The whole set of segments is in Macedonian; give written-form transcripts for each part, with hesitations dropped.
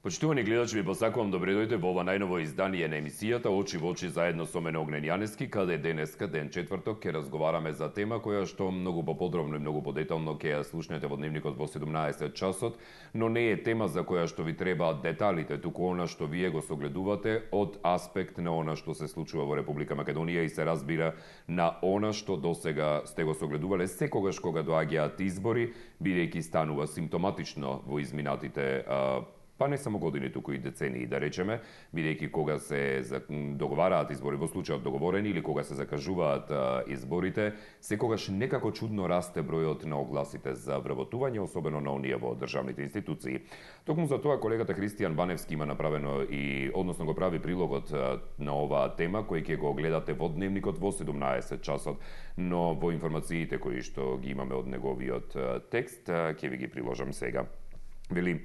Почитувани гледачи, ви посакувам добре дојдете во ова најново издание на емисијата Очи во очи заедно со мене Огнен Јанески, каде денеска, ден четврток, ќе разговараме за тема која што многу поподробно и многу подетално ќе ја слушнете во дневникот во 17 часот, но не е тема за која што ви требаат деталите, туку она што вие го согледувате од аспект на она што се случува во Република Македонија и се разбира на она што досега сте го согледувале секогаш кога доаѓаат избори, бидејќи станува симптоматично во изминатите па не само години, туку и децении, да речеме, бидејќи кога се договараат избори, во случајот договорени или кога се закажуваат изборите, секогаш некако чудно расте бројот на огласите за вработување, особено на оние во државните институции. Токму за тоа колегата Христијан Баневски има направено и односно го прави прилогот на оваа тема кој ќе го гледате во дневникот во 17 часот, но во информациите кои што ги имаме од неговиот текст ќе ви ги приложам сега. Вели: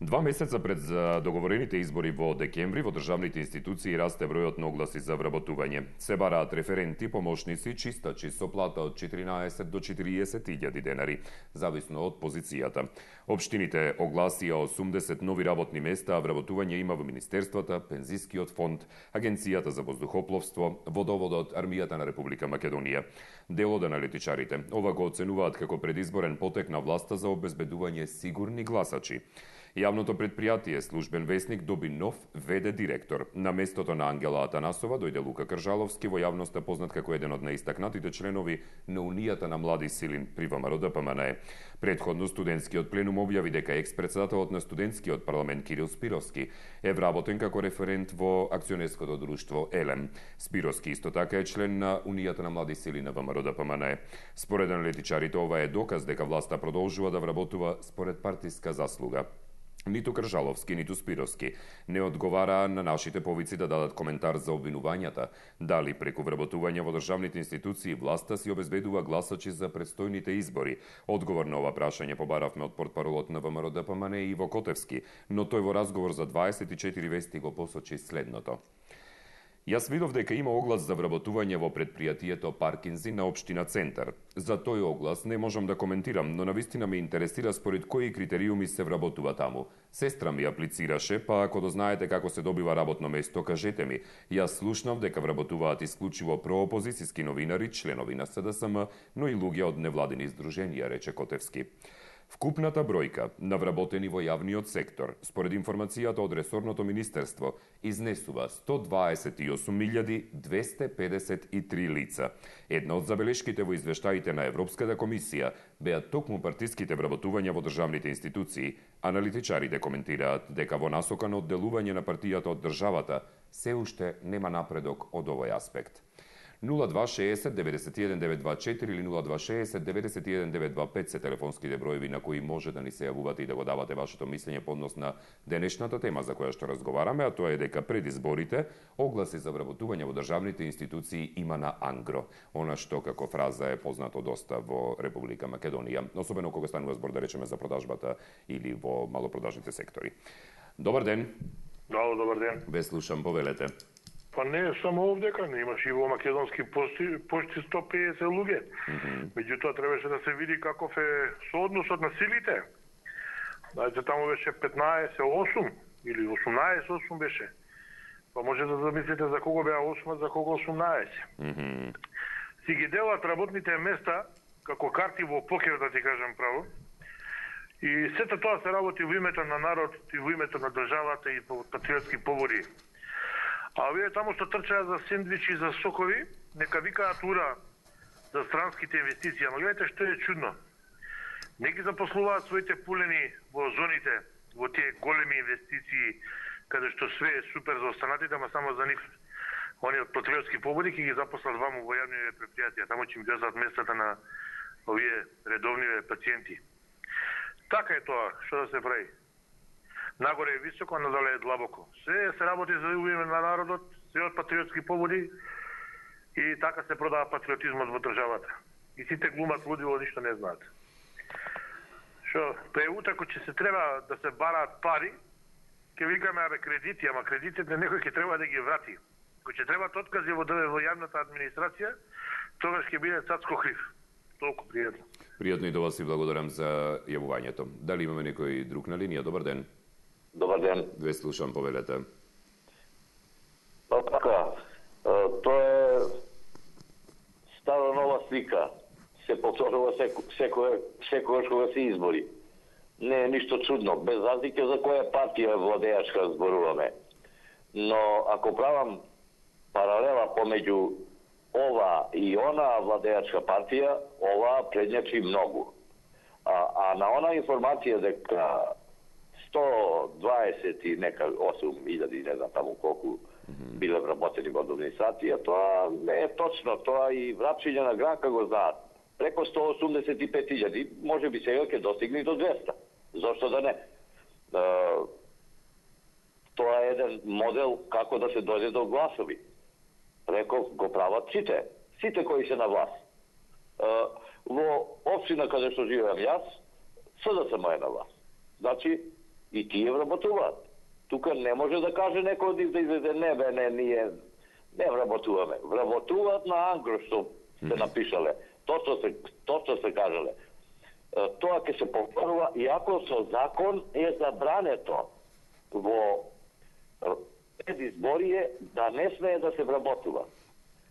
2 месеца пред договорените избори во декември во државните институции расте бројот на огласи за вработување. Се бараат референти, помошници, чистачи со плата од 14 до 40.000 денари, зависно од позицијата. Општините огласија 80 нови работни места, а вработување има во Министерствата, Пензискиот фонд, Агенцијата за воздухопловство, Водоводот, Армијата на Република Македонија. Дел од аналитичарите ова го оценуваат како предизборен потек на власта за обезбедување сигурни гласачи. Јавното предпријатие Службен весник доби нов ВД директор. На местото на Ангела Атанасова дојде Лука Кржаловски, во јавноста познат како еден од најистакнатите членови на Унијата на млади сили при ВМРО-ДПМНЕ. Предходно студентскиот пленум објави дека екс-председателот на студентскиот парламент Кирил Спировски е вработен како референт во акционерското друштво Елем. Спировски исто така е член на Унијата на млади сили на ВМРО-ДПМНЕ. Според аналитичарите ова е доказ дека власта продолжува да вработува според партиска заслуга. Ниту Кржаловски, ниту Спировски не одговараа на нашите повици да дадат коментар за обвинувањата, дали преку вработување во државните институции власта си обезбедува гласачи за предстојните избори. Одговор на ова прашање побаравме од портпаролот на ВМРО-ДПМНЕ Иво Котевски, но тој во разговор за 24 вести го посочи следното. Јас видов дека има оглас за вработување во предпријатието Паркинзи на општина Центар. За тој оглас не можам да коментирам, но навистина ме интересира според кои критериуми се вработува таму. Сестра ми аплицираше, па ако дознаете како се добива работно место, кажете ми. Јас слушнав дека вработуваат исклучиво проопозицијски новинари, членови на СДСМ, но и луѓе од невладини издруженија, рече Котевски. Вкупната бројка на вработени во јавниот сектор, според информацијата од ресорното министерство, изнесува 128.253 лица. Една од забелешките во извештаите на Европската комисија беа токму партиските вработувања во државните институции. Аналитичарите коментираат дека во насока на одделување на партијата од државата се уште нема напредок од овој аспект. 0260 91 924 или 0260 91 925 се телефонските броеви на кои може да ни се јавувате и да го давате вашето мислење по однос на денешната тема за која што разговараме, а тоа е дека пред изборите огласи за вработување во државните институции има на ангро. Она што како фраза е познато доста во Република Македонија, особено кога станува збор да речеме за продажбата или во малопродажните сектори. Добар ден. Добар ден. Ве слушам, повелете. Па не само овдека, не имаш и во македонски почти 150 луѓе. Меѓутоа требаше да се види каков е соодносот на силите. Знаете, таму беше 15-8 или 18-8 беше. Па може да замислите за кого беа 8, за кого 18. Си ги делат работните места како карти во покер, да ти кажам право. И сето тоа се работи во името на народ и во името на државата и по патриотски побори. А овие таму што трчаат за сендвичи, за сокови, нека викаат ура за странските инвестиции. Ама гледате што е чудно. Не ги запослуваат своите пулени во зоните, во тие големи инвестиции, каде што све е супер за останатите, ама само за нив. Они од патриотски побори ќе ги запослат ваму во јавните предпријатија. Таму ќе им газат местата на овие редовни пациенти. Така е тоа, што да се прави. Нагоре е високо, а надоле е длабоко. Се работи за име на народот, се од патриотски побуди и така се продава патриотизмот во државата. И сите глумат лудило, ништо не знаат. Што, пре утако че се треба да се бараат пари, ќе викаме абе кредити, ама кредитите некој ќе треба да ги врати. Кој ќе требаат откази во јавната администрација, тогаш ќе биде цацко хрив. Толку пријатно. Пријатно и до вас и благодарам за јавувањето. Дали имаме некој друг на линија? Добар ден. Добар ден. Ве слушам, повелете. Па така, тоа е стара нова слика. Се повторува секогаш кога се избори. Не е ништо чудно, без разлика за која партија владеачка зборуваме. Но ако правам паралела помеѓу ова и она владеачка партија, ова предњачи многу. А на она информација дека 120 и нека 8.000, не знам таму колку биле вработени во администрација, тоа не е точно, тоа и врапчиња на Гранка го знаат. Преко 185.000, може би сега ќе достигне до 200. Зошто да не? Тоа е еден модел како да се дојде до гласови. Реков, го прават сите кои се на власт. Во општина каде што живеам јас, СДСМ е на власт. Значи, и тие вработуваат. Тука не може да каже некој да излезе, ние не вработуваме. Вработуваат на ангро што се напишале. Точно се кажале. Тоа ќе се повторува, иако со закон е забрането во предизборие да не смее да се вработува.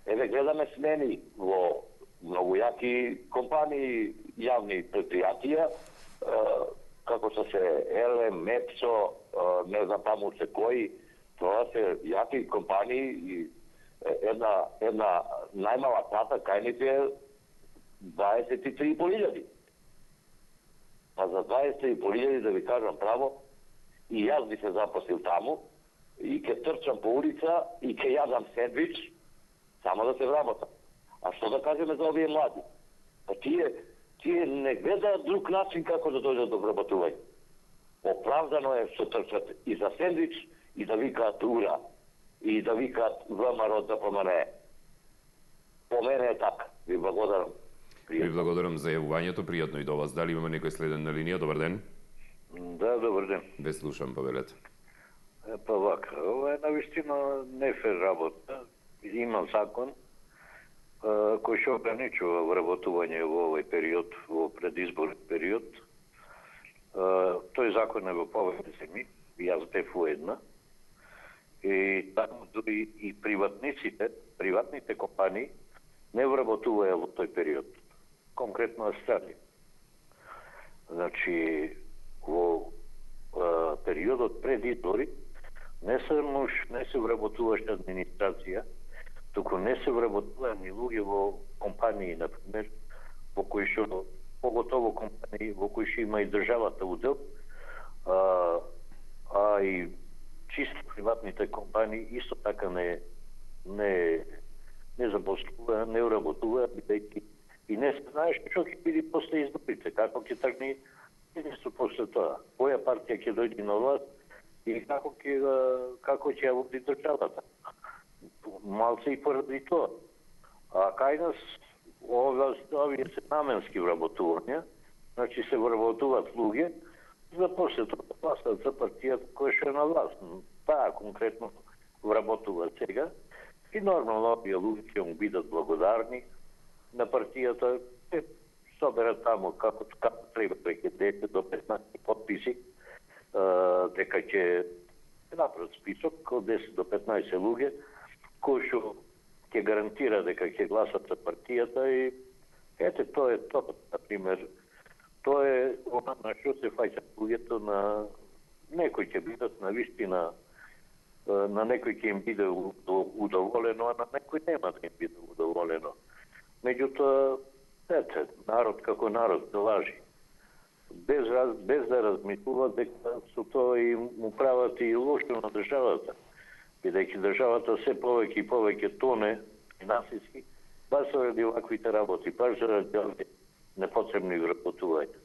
Еве гледаме смени во многу јаки компании, јавни предпријатија, како што се ЕЛЕМ, МЕПСО, не знам таму се кои, тоа се јаки компании и една најмала плата кај нив е 23.500. Па за 23.500 да ви кажам право, и јас би се запослил таму, и ќе трчам по улица, и ќе јадам сендвич, само да се вработам. А што да кажеме за овие млади? Па тие не гледаат друг начин како да дојдат до вработување. Оправдано е што трчат и за сендвич, и да викаат ура, и да викаат ВМРО да помане. По мене е така. Ви благодарам. Ви благодарам за јавувањето, пријатно и до вас. Дали имаме некој следен на линија? Добар ден. Да, добар ден. Ве слушам, повелете. Па вака, ова е навистина нефер работа. Има закон кој што ограничува вработување во овој период, во предизборен период. Тој закон е во повеќе земји, јас бев во една. И таму дури и приватните компании не вработуваја во тој период. Конкретно Австралија. Значи, во периодот пред избори не се вработуваше администрација, туку не се вработува ни луѓе во компании, например, во кои што, поготово компании во кои што има и државата удел, а и чисто приватните компании исто така не запослува, не вработува, бидејќи и не се знаеш што ќе биде после изборите, како ќе тргне единство после тоа. Која партија ќе дојде на власт и како ќе ја води државата. Малце и поради тоа. А кај нас овие се наменски вработувања, значи се вработуваат луѓе за после тоа гласат за партијата која што е на власт. Таа конкретно вработува сега и нормално овие луѓе ќе му бидат благодарни на партијата, соберат таму како треба, преќе 10 до 15 подписи, дека ќе направат список од 10 до 15 луѓе, кои што ќе гарантира дека ќе гласат за партијата и ете, тоа е тоа, например, тоа е она на што се фаќат луѓето на некој ќе бидат на вистина, на некој ќе им биде удоволено, а на некој нема да им биде удоволено. Меѓутоа, ете, народ како народ да лажи. Без да размислува дека со тоа и му прават и лошо на државата. Бидејќи државата се повеќе и повеќе тоне финансиски, баш заради оваквите работи, баш заради овие непотребни вработувања.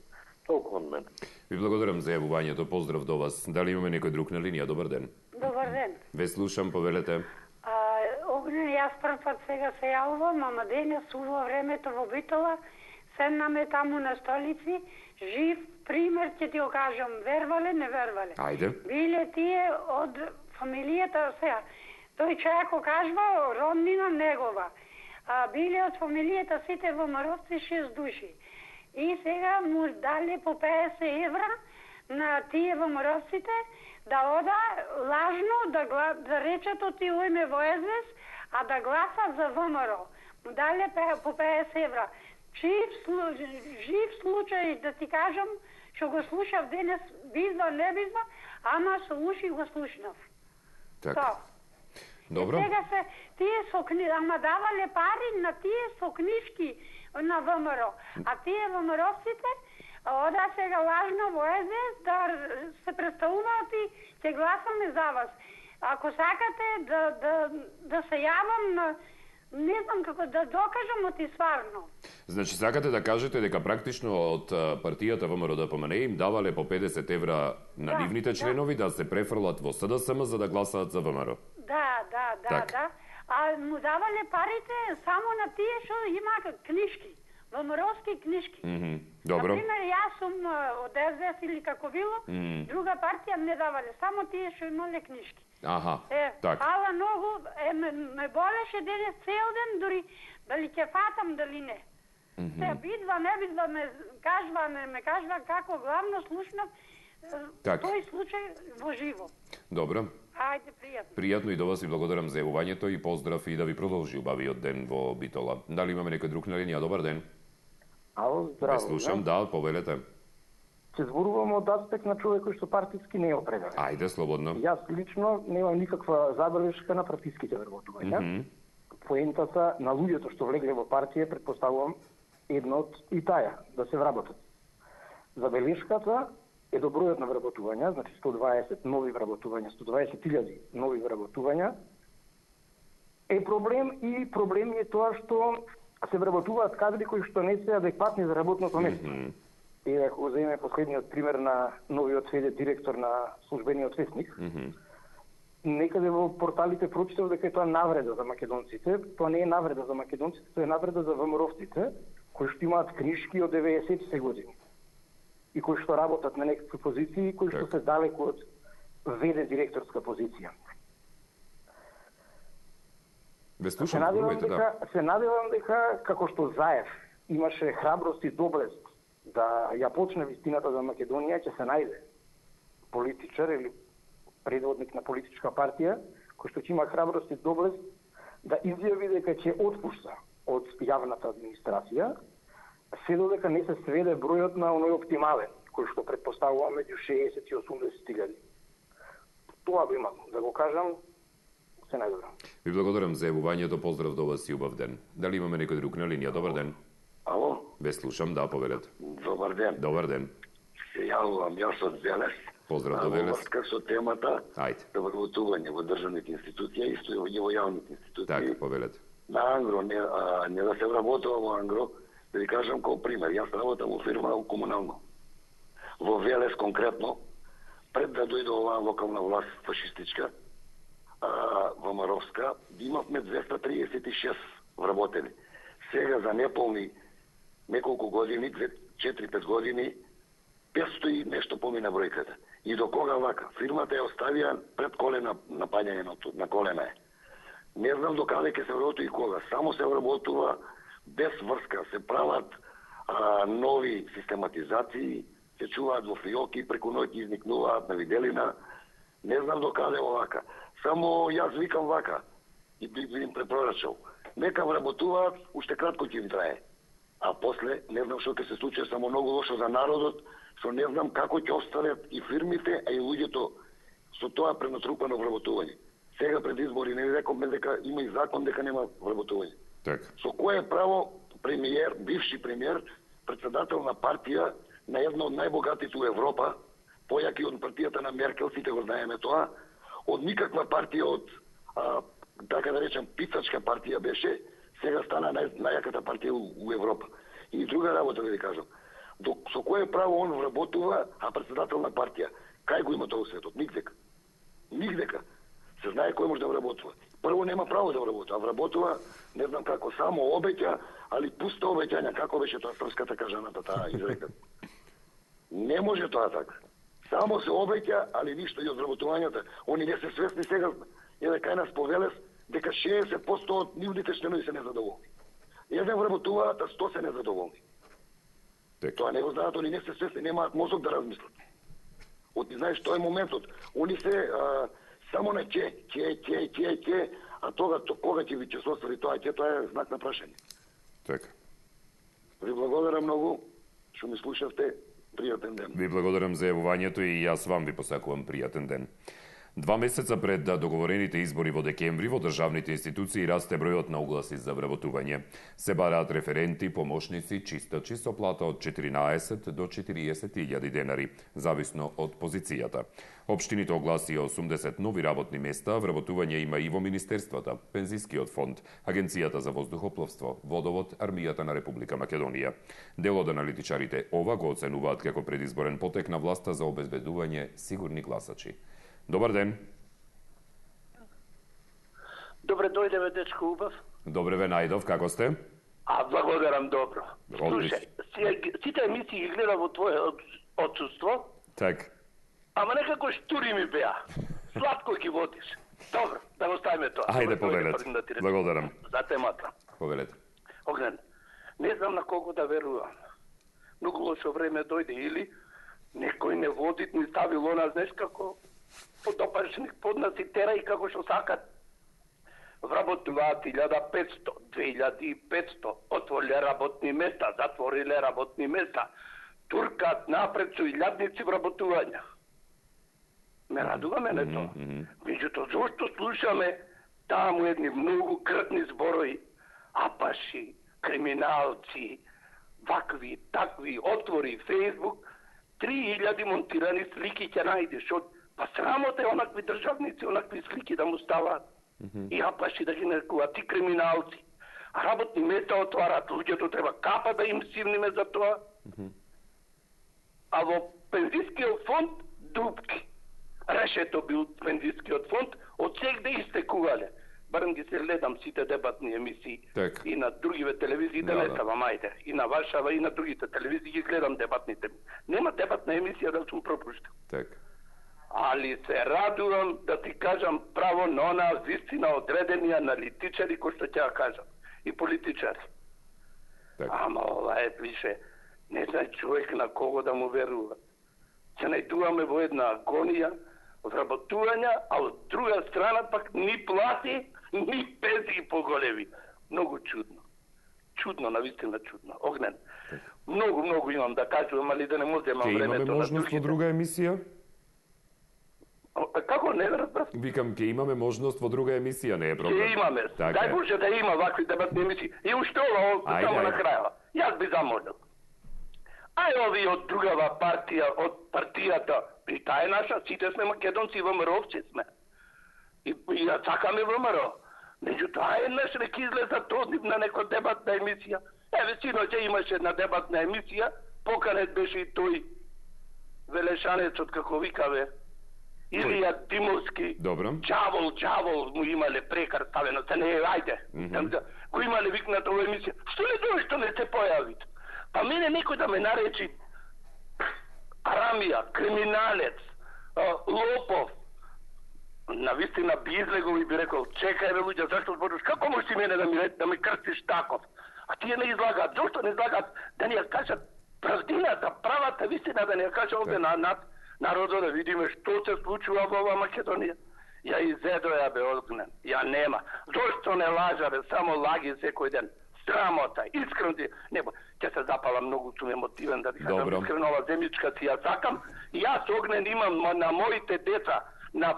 Толку од мене. Ви благодарам за јавувањето, поздрав до вас. Дали имаме некој друг на линија? Добар ден. Добар ден. Ве слушам, повелете. Огнен, јас прв пат сега се јавувам, ама денес во времето во Битола, седнаме таму на столици, жив пример ќе ти го кажам, вервале, не вервале. Ајде. Биле тие од фамилијата, сега, тој човек го кажва, роднина негова. Биле од фамилијата сите во Маровци 6 души. И сега му дале по 50 евра на тие ВМРО-вците да ода лажно да речат од име во СДС, а да гласа за ВМРО. Му дале по 50 евра. Жив случај, да ти кажам, што го слушав денес, бизва, не бизва, ама со уши го слушнав. Така. Добро. Сега се тие со ама давале пари на тие со книжки на ВМРО. А тие ВМРО-вците ода сега лажно во СДС да се представуваат и ќе гласаме за вас. Ако сакате да се јавам на не знам како да докажам оти сварно. Значи сакате да кажете дека практично од партијата ВМРО-ДПМН им давале по 50 евра на нивните членови да се префрлат во СДСМ за да гласаат за ВМРО. Да. А му давале парите само на тие што има книжки, ВМРО-ски книжки. Добро. Например, јас сум од СДС или како било, друга партија не давале, само тие што имале книжки. Аха, така. Фала многу, ме болеше денес цел ден, дури дали ќе фатам, дали не. Се бидва, не бидва, ме кажва како главно слушнав тој случај во живо. Добро. Ајде, пријатно. Пријатно и до вас и благодарам за јавувањето и поздрав и да ви продолжи убавиот ден во Битола. Дали имаме некој друг на линија? Добар ден. Ало, здраво. Ве слушам, да, повелете. Ќе зборувам од аспект на човек кој што партиски не е определен. Ајде, слободно. Јас лично немам никаква забелешка на партиските вработувања. Поентата на луѓето што влегле во партија, предпоставувам, едно од и таја, да се вработат. Забелешката е до бројот на вработувања, значи 120 нови вработувања, 120.000 нови вработувања, е проблем и проблем е тоа што се вработуваат кадри кои што не се адекватни за работното место. И ако го земеме последниот пример на новиот директор на службениот вестник, некаде во порталите прочитав дека е тоа навреда за македонците. Тоа не е навреда за македонците, тоа е навреда за ВМРО-вците, кои што имаат книжки од 90-те години и кои што работат на некакви позиции, кои што се далеку од веде директорска позиција. Се надевам дека како што Заев имаше храброст и доблест да ја почне вистината за Македонија, ќе се најде политичар или предводник на политичка партија кој што ќе има храброст и доблест да изјави дека ќе отпушта од јавната администрација, се додека не се сведе бројот на оној оптимален, кој што предпоставува меѓу 60 и 80.000. Тоа би имало да го кажам. Се најдобро. Ви благодарам за јавувањето, поздрав до вас и убав ден. Дали имаме некој друг на линија? Добар ден. Ало? Ве слушам, да, повелете. Добар ден. Добар ден. Се јавувам, јас од Велес. Поздрав до Велес. Врска со темата за вработување во државните институции и во јавните институции. Така, повелете. На Ангро, не да се вработува во Ангро, да ви кажам како пример. Јас работам во фирма комунално. Во Велес конкретно, пред да дојде оваа локална власт фашистичка, ВМРО-вска, имавме 236 вработени. Сега за неполни неколку години, 4-5 години, 500 и нешто помина бројката. И до кога вака? Фирмата ја оставија пред колена, напаѓање на колена е. Не знам до каде ќе се вработува и кога. Само се вработува без врска. Се прават нови систематизации, се чуваат во фиоки, преку ноќ изникнуваат на виделина. Не знам до каде овака. Само јас викам вака и би им препорачал. Нека вработуваат, уште кратко ќе им трае. А после, не знам што ќе се случи, само многу лошо за народот, што не знам како ќе останат и фирмите, а и луѓето со тоа пренатрупано вработување. Сега пред избори не рекоме дека има и закон дека нема вработување. Так. Со кое право премиер, бивши премиер, председател на партија на една од најбогатите у Европа, појаки од партијата на Меркел, сите го знаеме тоа, од никаква партија, од така да речем пицачка партија беше, сега стана најаката партија у Европа. И друга работа да ви кажам. Со кое право он вработува, а председател на партија? Кај го има тоа светот? Нигдека. Нигдека. Се знае кој може да вработува. Прво нема право да вработува, а вработува, не знам како, само обеќа, али пуста обеќања, како беше тоа српската кажаната таа изрека. Не може тоа така. Само се обеќа, али ништо и од вработувањата. Они не се свесни сега, еден кај нас по Велес, дека 60% од нивните членови се незадоволни. Еден вработуваат, а 100 се незадоволни. Тоа не го знаат, они не се свесни, немаат мозок да размислат. знаеш, тоа е моментот. Они се само на ќе, а кога ќе ви се оствари тоа е знак на прашање. Така. Ви благодарам многу што ми слушавте. Пријатен ден. Ви благодарам за јавувањето и јас вам ви посакувам пријатен ден. 2 месеца пред договорените избори во декември во државните институции расте бројот на огласи за вработување. Се бараат референти, помошници, чистачи со плата од 14 до 40.000 денари, зависно од позицијата. Општините огласија 80 нови работни места, вработување има и во министерствата, Пензискиот фонд, Агенцијата за воздухопловство, Водовод, Армијата на Република Македонија. Дел од аналитичарите ова го оценуваат како предизборен потек на власта за обезбедување сигурни гласачи. Добар ден. Добре дојдеве, дечко убав. Добре ве најдов, како сте? Благодарам добро. Одлично. Слушај, сите емисии ги гледам во твое отсуство, Так. ама некако штури ми беа. Сладко ги водиш. Добро, да го ставиме тоа. Ајде, повелете. Благодарам. За темата. Повелете. Огнен, не знам на колко да верувам. Многу лошо време дојде или некој не води, ни ставил она, знаеш како подопашник под нас и тера и како што сакат. Вработуваат 1500, 2500, отвориле работни места, затвориле работни места, туркат напред со илјадници вработувања. Ме радува мене тоа. Меѓутоа, зошто слушаме таму едни многу кртни зборови, апаши, криминалци, вакви, такви, отвори Фейсбук, 3000 монтирани слики ќе најдеш од па срамота е онакви државници, онакви слики да му ставаат. И апаши да ги нарекуваат, и криминалци. А работни места отварат, луѓето треба капа да им сивниме за тоа. А во пензискиот фонд дупки. Решето бил пензискиот фонд, од сегде истекувале. Барем ги се гледам сите дебатни емисии Так. и на другиве телевизии, да не ставам, ајде. И на Варшава, и на другите телевизии ги гледам дебатните. Нема дебатна емисија да сум пропуштил. Так. Али се радувам да ти кажам право на она вистина одредени аналитичари кои што ќе ја кажам. И политичари. Так. Ама ова е пише, не знае човек на кого да му верува. Се најдуваме во една агонија, вработувања, а од друга страна пак ни плати, ни пензии поголеми. Многу чудно. Чудно, навистина чудно. Огнен. Многу имам да кажувам, али да не му земам Ке времето имаме на можност во другите. друга емисија? Како не разбрав? Викам, ке имаме можност во друга емисија, не е проблем. Ќе имаме. Така Дај е. Боже да има вакви дебатни емисии. И уште ова, Ајде, само на ајде. крајава. Јас би замолил. Ај ови од другава партија, од партијата, и таа е наша, сите сме македонци, ВМРО-овци сме. И ја сакаме ВМРО. Меѓутоа, еднаш нека излезат однив на некоја дебатна емисија. Еве, синоќа имаше една дебатна емисија, поканет беше и тој Велешанецот, како викаве, Илија Димовски. Добро. Джавол му имале прекар ставено, се не, ајде. Го имале викнато во емисија. Што не дојде, што не се појави? Па мене некој да ме наречи Арамија, криминалец, лопов. Навистина би излегол и би рекол, чекај бе луѓе, зашто зборуваш? Како можеш ти мене да ме крстиш таков? А тие не излагаат. Зошто не излагаат да ни ја кажат правдината, правата вистина, да ни ја кажат овде на народот да видиме што се случува во ова Македонија. Ја изедоја бе Огнен, ја нема. Зошто не лажа бе, само лаги секој ден. Срамота, искрено ти, небо, ќе се запала многу, сум емотивен да ти кажам, искрено ова земјичка си ја сакам. Јас Огнен имам на моите деца, на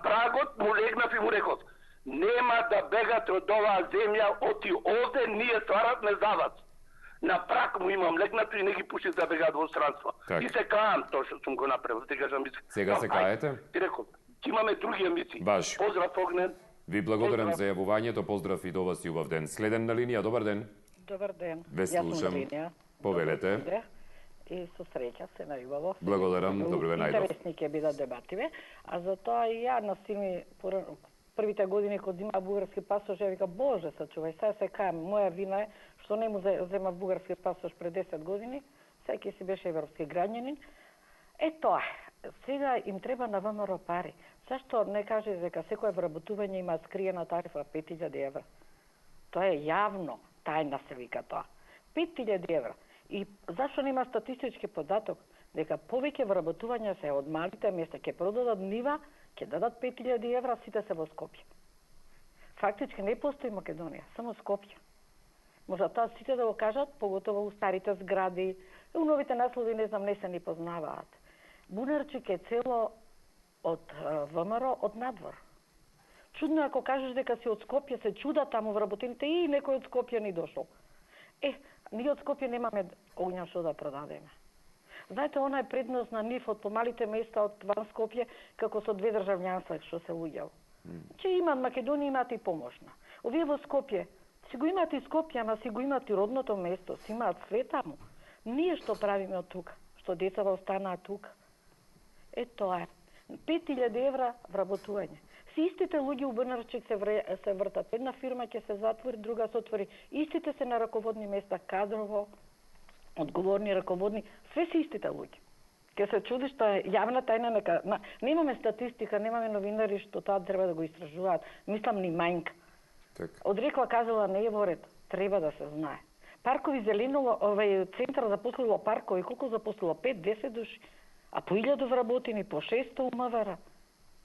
прагот му легнав и му реков, нема да бегате од оваа земја, оти овде ние стваратме за вас. На прак му имам легнато и не ги пуши да бегаат во странство. И се каам тоа што сум го направил, ти кажам. Сега се каете? Ти реков, ќе имаме други емисии. Баш. Поздрав Огнен. Ви благодарам за јавувањето, поздрав и до вас и убав ден. Следен на линија, добар ден. Добар ден. Ве слушам. Повелете. И со среќа се најубаво. Благодарам, добро ве најдов. Интересни ќе бидат дебативе, а затоа и ја на силни првите години кога зема бугарски пасош, ја вика, Боже, сачувај, сега се каем, моја вина е што не му зема бугарски пасош пред 10 години, секи си беше европски граѓанин. Тоа, сега им треба на ВМРО пари. Зашто не каже дека секој вработување има скриена тарифа 5000 евра? Тоа е јавно, тајна се вика тоа. 5000 евра. И зашто нема статистички податок? дека повеќе вработувања се од малите места, ќе продадат нива, ќе дадат 5000 евра, сите се во Скопје. Фактички не постои Македонија, само Скопје. Може тоа сите да го кажат, поготово у старите згради, у новите наслови не знам, не се ни познаваат. Бунарчик е цело од ВМРО, од надвор. Чудно ако кажеш дека си од Скопје, се чуда таму вработените и некој од Скопје ни дошол. Ние од Скопје немаме огња што да продадеме. Знаете, она е предност на нив од помалите места од ван Скопје, како со две државјанства што се уѓал. Че имат Македонија, имат и помошна. Овие во Скопје, си го имат и Скопје, ама си го имат и родното место, си имаат све таму. Ние што правиме од тука? Што децата останаат тука? Тоа е. 5000 евра вработување. Си истите луѓе у Брнарчик се вртат. Една фирма ќе се затвори, друга се отвори. Истите се на раководни места, кадрово, одговорни, раководни, све си истите луѓе. Ке се чуди што е јавна тајна, нека... Немаме статистика, немаме новинари што тоа треба да го истражуваат. Мислам ни мајнка. Одрекла казала не е во ред, треба да се знае. Паркови зеленово, центар запослило паркови, колку запослило? 5-10 души. А по 1000 вработени, по 600 у МВР.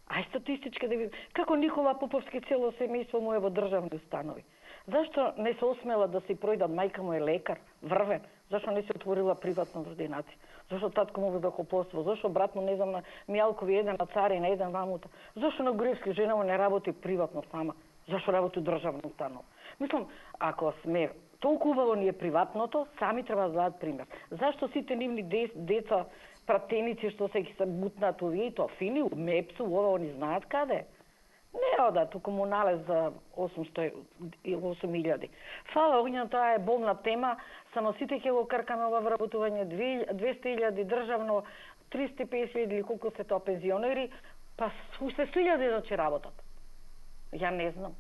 Ај статистички да видим. Како Никола Поповски цело семејство му е во државни установи. Зашто не се осмела да си пројдат, мајка му е лекар, врвен? Зашто не се отворила приватна ординација? Зашто татко му вдахоплоство? Зашто брат му, не знам, на Мијалкови еден на Царина, еден вамута? Зашто на Груевски жена му не работи приватно сама? Зашто работи државна установа? Мислам, ако сме толку убаво ни е приватното, сами треба да дадат пример. Зашто сите нивни деца, пратеници што се бутнат овие и тоа фини, у МЕПСу, ова они знаат каде? Не одат у комунале за 8000. Фала огња, тоа е болна тема, само сите ќе го кркаме ова вработување, 200.000 државно, 350.000 или колку се тоа пензионери, па уште 100.000 да ќе работат. Ја не знам.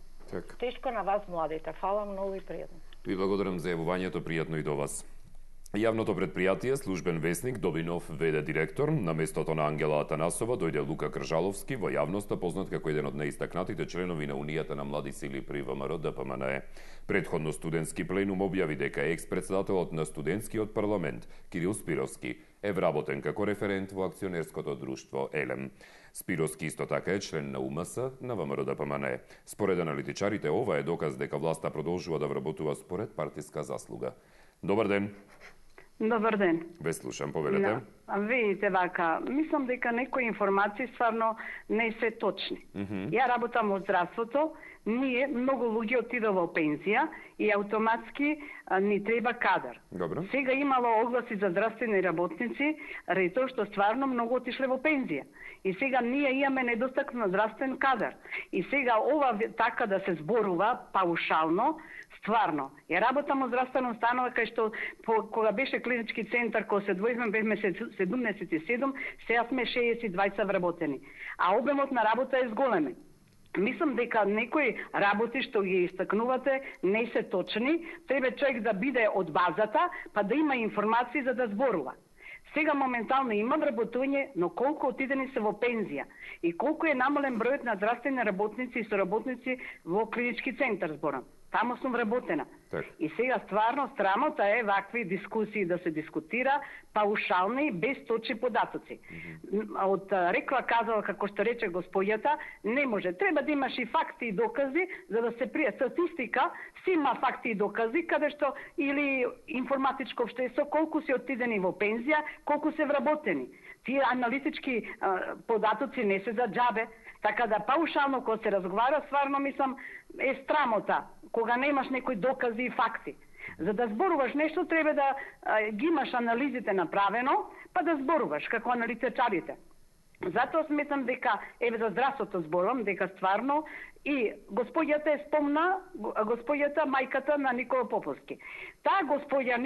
Тешко на вас, младите. Фала многу и пријатно. Ви благодарам за јавувањето, пријатно и до вас. Јавното предпријатие Службен вестник доби нов ВД директор. На местото на Ангела Атанасова дојде Лука Кржаловски, во јавноста познат како еден од наистакнатите членови на Унијата на млади сили при ВМРО ДПМНЕ. Предходно студентски пленум објави дека екс-председателот на студентскиот парламент Кирил Спировски е вработен како референт во акционерското друштво Елем. Спировски исто така е член на УМС на ВМРО ДПМНЕ. Според аналитичарите, ова е доказ дека власта продолжува да вработува според партиска заслуга. Добар ден. Добар ден. Ве слушам, повелете. Видите вака, мислам дека некои информации стварно не се точни. Ја работам во здравството, ние многу луѓе отидоа во пензија и автоматски ни треба кадар. Добро. Сега имало огласи за здравствени работници, рето што стварно многу отишле во пензија. И сега ние имаме недостаток на здравствен кадар. И сега ова така да се зборува паушално, стварно. Ја работам во здравствена установа кај што кога беше клинички центар кој се двојме бевме 77, сега сме 62 вработени. А обемот на работа е зголемен. Мислам дека некои работи што ги истакнувате не се точни, треба човек да биде од базата, па да има информации за да зборува. Сега моментално има вработување, но колку отидени се во пензија и колку е намален бројот на здравствени работници и соработници во клинички центар зборам. Таму сум вработена. И сега стварно срамота е вакви дискусии да се дискутира паушални без точни податоци. Од рекла казала како што рече господјата, не може. Треба да имаш и факти и докази за да се прие статистика, си има факти и докази каде што или информатичко општество колку се отидени во пензија, колку се вработени. Тие аналитички податоци не се за џабе. Така да паушално кога се разговара, стварно мислам е страмота, кога немаш некои докази и факти. За да зборуваш нешто треба да ги имаш анализите направено, па да зборуваш како аналитичарите. Затоа сметам дека еве за здравството зборувам дека стварно и господјата е спомна, господјата мајката на Никола Поповски. Таа господја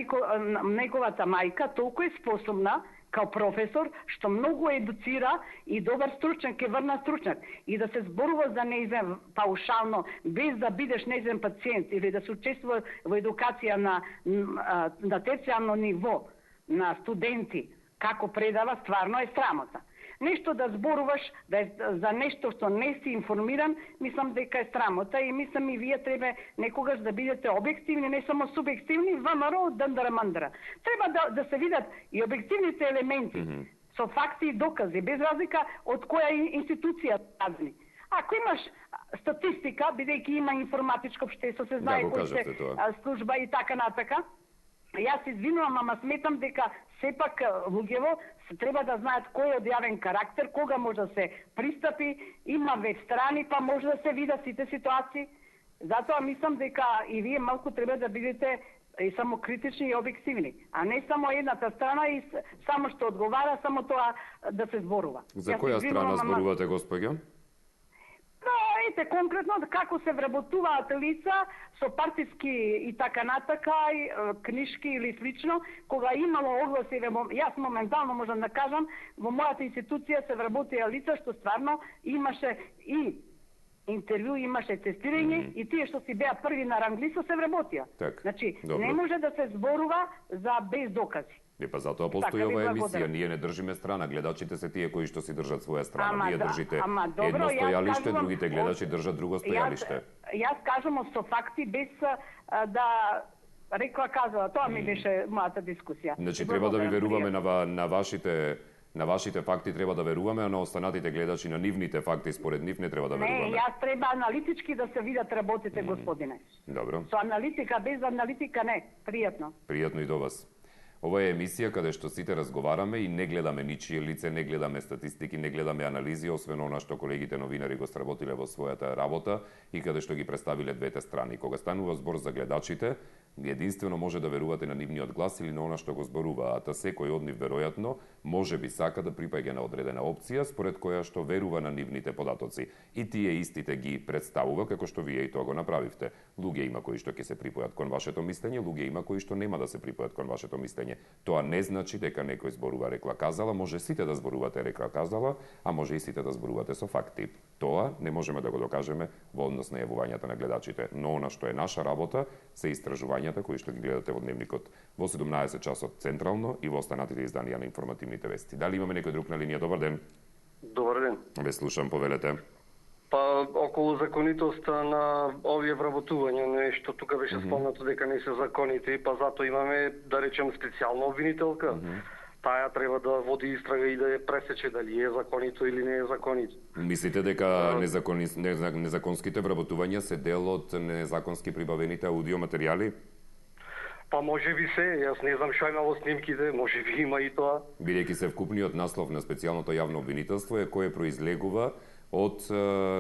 неговата мајка толку е способна као професор, што многу едуцира и добар стручнак, е врна стручнак. И да се зборува за нејзен паушално, без да бидеш нејзен пациент или да се учествува во едукација на терцијално ниво, на студенти, како предава, стварно е срамота. нешто да зборуваш за нешто што не си информиран, мислам дека е срамота и мислам и вие треба некогаш да бидете објективни, не само субјективни, ВМРО од дандара-мандара. Треба да се видат и објективните елементи со факти и докази, без разлика од која институција казни. Ако имаш статистика, бидејќи има информатичко општество, се знае кој се служба и така натака, јас се извинувам, ама сметам дека сепак луѓево треба да знаат кој е од јавен карактер, кога може да се пристапи, има веб страни, па може да се видат сите ситуации. Затоа мислам дека и вие малку треба да бидете и само критични и објективни, а не само едната страна и само што одговара, само тоа да се зборува. За која страна зборувате, господја? Ете, конкретно, како се вработуваат лица со партиски и така натака, и книжки или слично, кога имало огласи, јас моментално можам да кажам, во мојата институција се вработија лица што стварно имаше и интервју, имаше тестирање и тие што си беа први на ранглиста се вработија. Значи, не може да се зборува за без докази. Па затоа постои ова емисија, ние не држиме страна, гледачите се тие кои што си држат своја страна, вие држите едно стојалиште, другите гледачи држат друго стојалиште. Јас кажам со факти без да рекла казала, тоа ми беше мојата дискусија. Значи треба да ви веруваме на вашите факти, треба да веруваме, а на останатите гледачи на нивните факти според нив не треба да веруваме. Не, јас треба аналитички да се видат работите, господине. Добро. Со аналитика, без аналитика не, пријатно. Пријатно и до вас. Ова е емисија каде што сите разговараме и не гледаме ничие лице, не гледаме статистики, не гледаме анализи, освен она што колегите новинари го сработиле во својата работа и каде што ги представиле двете страни. Кога станува збор за гледачите, единствено може да верувате на нивниот глас или на она што го зборуваат, а секој од нив веројатно може би сака да припаѓа на одредена опција според која што верува на нивните податоци. И тие истите ги представува како што вие и тоа го направивте. Луѓе има кои што ќе се припојат кон вашето мислење, луѓе има кои што нема да се припојат кон вашето мислење. Тоа не значи дека некој зборува рекла казала, може сите да зборувате рекла казала, а може и сите да зборувате со факти. Тоа не можеме да го докажеме во однос на јавувањата на гледачите, но она што е наша работа се истражувањата кои што ги гледате во дневникот во 17 часот централно и во останатите изданија на информативните вести. Дали имаме некој друг на линија? Добар ден. Добар ден. Ве слушам, повелете. Па околу законитоста на овие вработувања, нешто тука беше спомнато дека не се законити, па затоа имаме, да речем, специјална обвинителка. Таа треба да води истрага и да ја пресече дали е законито или не е законито. Мислите дека незаконските вработувања се дел од незаконски прибавените аудиоматеријали? Па може би се, јас не знам што има во снимките, може би има и тоа. Бидејќи се вкупниот наслов на специјалното јавно обвинителство е кое произлегува од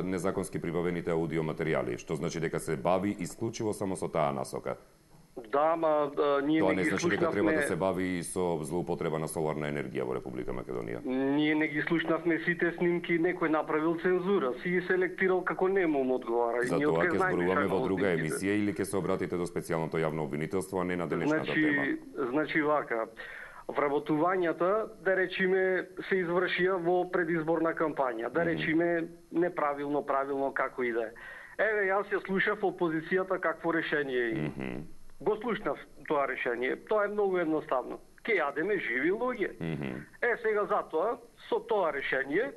незаконски прибавените аудиоматеријали, што значи дека се бави исклучиво само со таа насока. Да, ма ние тоа не ги слушнавме... Тоа не значи дека треба да се бави и со злоупотреба на соларна енергија во Република Македонија. Ние не ги слушнавме сите снимки, некој направил цензура, си ги селектирал како нему му одговара. За тоа ќе зборуваме во друга емисија или ќе се обратите до специјалното јавно обвинителство, а не на денешната тема. Значи вака, вработувањата, да речиме, се извршија во предизборна кампања, да речиме неправилно, правилно, како и да е. Еве, јас ја слушав опозицијата какво решение има. Го слушнав тоа решение. Тоа е многу едноставно. Ке јадеме живи луѓе. Сега затоа, со тоа решение,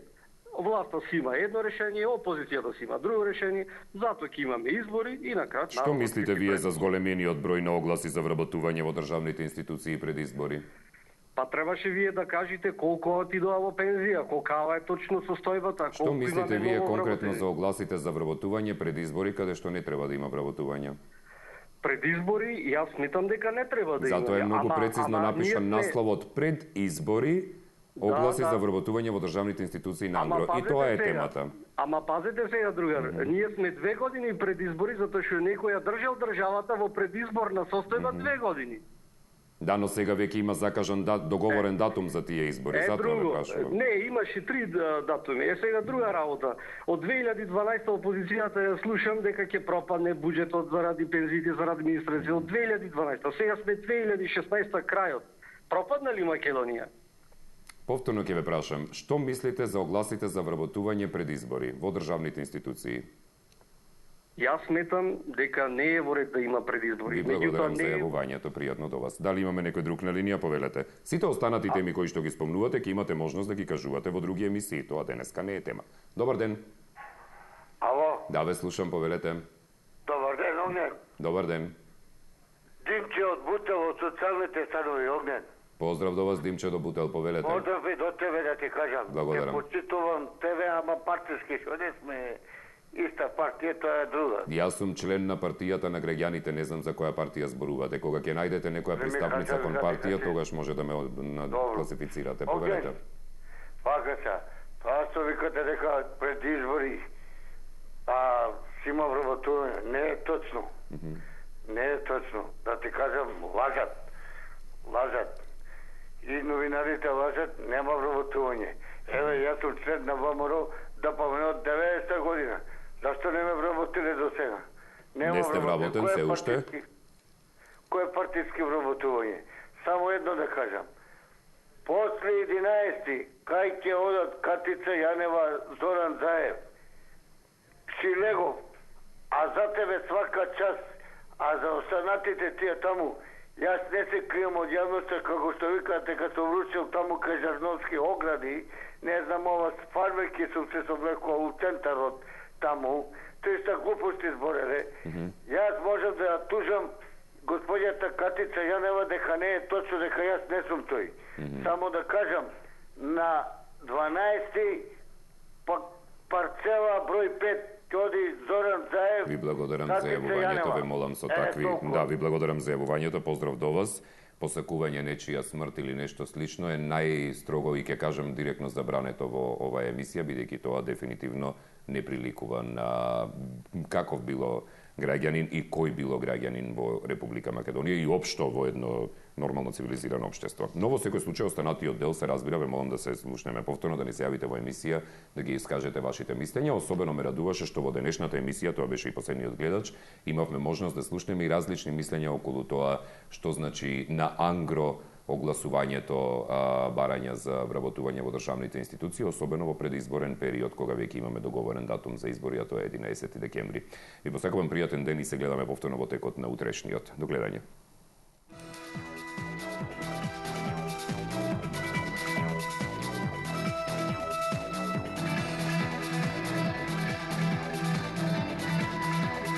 власта си има едно решение, опозицијата си има друго решение, затоа ќе имаме избори и на крај... Што мислите вие за зголемениот број на огласи за вработување во државните институции пред избори? Па требаше вие да кажете колку отидоа во пензија, колкава е точно состојбата, колку... Што мислите вие конкретно за огласите за вработување пред избори, каде што не треба да има вработување? Пред избори, јас сметам дека не треба да има. Затоа е многу прецизно напишан насловот пред избори, огласи за вработување во државните институции на Ангро. И тоа е темата. Ама пазете сега, другар, ние сме 2 години пред избори, затоа што некој ја држал државата во предизборна состојба 2 години. Да, но сега веќе има закажан договорен датум за тие избори, затоа ме прашувам. Не, имаше 3 датуми. Сега друга работа. Од 2012 опозицијата ја слушам дека ќе пропадне буџетот заради пензиите, заради администрација. Од 2012. Сега сме 2016 крајот. Пропадна ли Македонија? Повторно ќе ве прашам, што мислите за огласите за вработување пред избори во државните институции? Јас сметам дека не е во ред да има предизбори. Ви благодарам за јавувањето, пријатно до вас. Дали имаме некој друг на линија, повелете. Сите останати теми кои што ги спомнувате, ќе имате можност да ги кажувате во други емисии, тоа денеска не е тема. Добар ден. Ало? Да, ве слушам, повелете. Добар ден, Огнен. Добар ден. Димче од Бутел, од социјалните станови, Огнен. Поздрав до вас, Димче до Бутел, повелете. Поздрав и до тебе да ти кажам. Благодарам. Те почитувам тебе, ама партиски, што не сме иста партија, тоа е друга. Јас сум член на партијата на граѓаните, не знам за која партија зборувате. Кога ќе најдете некоја пристапница кон партија, тогаш може да ме класифицирате. Повелете. Пакаца, тоа што викате дека пред избори си има вработување, не е точно. Не е точно. Да ти кажам, лажат. Лажат. И новинарите лажат, нема вработување. Еве, јас сум член на ВМРО да помне од 90-та година. Зашто не ме вработиле до сега? Не сте вработен се уште? Кој партиски вработување? Само едно да кажам. После 11-ти, кај ќе одат Катица Јанева, Зоран Заев, Шилегов, а за тебе свака час, а за останатите тие таму, јас не се крием од јавноста, како што викате, като вручил таму кај Жарновски огради, не знам ова с фармерки сум се соблекувал у центарот таму, 300 глупости збореле. Јас можам да тужам господјата Катица Јанева дека не е точно, дека јас не сум тој. Само да кажам, на 12-ти парцела број 5 оди Зоран Заев. Ви благодарам за јавувањето, ве молам со такви. Да, ви благодарам за јавувањето, поздрав до вас. Посакување нечија смрт или нешто слично е најстрого и ќе кажам директно забрането во оваа емисија, бидејќи тоа дефинитивно не приликува на каков било граѓанин и кој било граѓанин во Република Македонија и општо во едно нормално цивилизирано општество. Но во секој случај останатиот дел се разбира, ве молам да се слушнеме повторно, да ни се јавите во емисија, да ги искажете вашите мислења. Особено ме радуваше што во денешната емисија, тоа беше и последниот гледач, имавме можност да слушнеме и различни мислења околу тоа што значи на ангро огласувањето барања за вработување во државните институции, особено во предизборен период, кога веќе имаме договорен датум за избори, а тоа е 11 декември. Ви посакувам пријатен ден и се гледаме повторно во текот на утрешниот. До гледање.